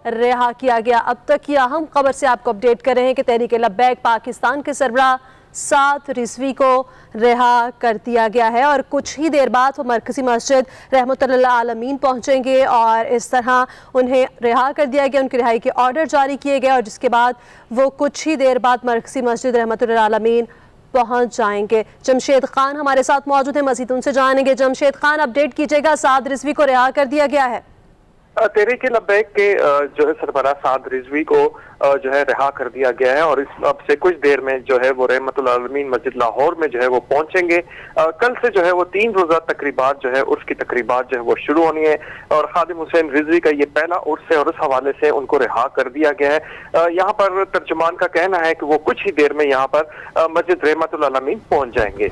رہا کیا گیا۔ اب تک کی اہم خبر سے آپ کو اپڈیٹ کر رہے ہیں کہ تحریک لبیک پاکستان کے سربراہ سعد رضوی کو رہا کر دیا گیا ہے اور کچھ ہی دیر بعد وہ مرکزی مسجد رحمت للعالمین پہنچیں گے اور اس طرح انہیں رہا کر دیا گیا، ان کی رہائی کے آرڈر جاری کیے گئے اور جس کے بعد وہ کچھ ہی دیر بعد مرکزی مسجد رحمت للعالمین پہنچ جائیں گے۔ جمشید خان ہمارے ساتھ موجود ہیں، مزید ان سے جانیں گے۔ جمشید خان، اپڈیٹ کیجئے گا، سعد رضوی کو رہا کر دیا گیا ہے؟ تحریک لبیک کے جو ہے سربراہ سعد رضوی کو جو ہے رہا کر دیا گیا ہے اور اب سے کچھ دیر میں جو ہے وہ رحمت العالمین مسجد لاہور میں جو ہے وہ پہنچیں گے۔ کل سے جو ہے وہ 3 روزہ تقریبات جو ہے عرس کی تقریبات جو ہے وہ شروع ہونی ہے اور خادم حسین رضوی کا یہ پہلا عرس ہے اور اس حوالے سے ان کو رہا کر دیا گیا ہے۔ یہاں پر ترجمان کا کہنا ہے کہ وہ کچھ ہی دیر میں یہاں پر مسجد رحمت العالمین پہنچ جائیں گے۔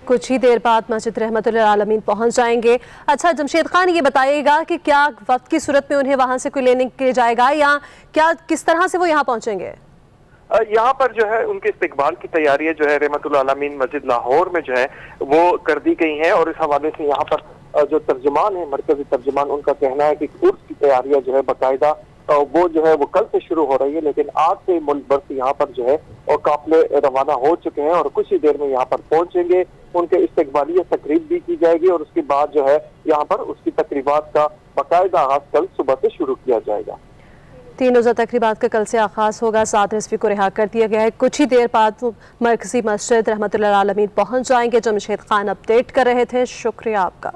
کچھ ہی دیر بعد مسجد رحمت للعالمین پہنچ جائیں گے۔ اچھا جمشید خان، یہ بتائیے گا کہ کیا وقت کی صورت میں انہیں وہاں سے کوئی لینے کے جائے گا یا کس طرح سے وہ یہاں پہنچیں گے؟ یہاں پر جو ہے ان کے استقبال کی تیاریاں جو ہے رحمت العالمین مسجد لاہور میں جو ہے وہ کر دی گئی ہیں اور اس حوالے سے یہاں پر جو ترجمان ہے، مرکزی ترجمان، ان کا کہنا ہے کہ عرس کی تیاریاں جو ہے باقاعدہ وہ جو ہے وہ کل سے شروع ہو رہی ہے، لیکن آج سے ملک بھر سے یہاں پر جو ہے وہ قافلے روانہ ہو چکے ہیں اور کچھ ہی دیر میں یہاں پر پہنچیں گے۔ ان کے استقبالیہ تقریب بھی کی جائے گی اور اس کے بعد جو ہے یہاں پر اس کی تقریبات کا باقاعدہ آغاز کل صبح سے شروع کیا جائے گا۔ 3 روزہ تقریبات کا کل سے آغاز ہوگا۔ سعد رضوی کو رہا کر دیا گیا ہے، کچھ ہی دیر بعد مرکزی مسجد رحمت للعالمین پہنچ جائیں گے۔ جمشید خان اپڈیٹ کر رہے تھے، شکریہ آپ کا۔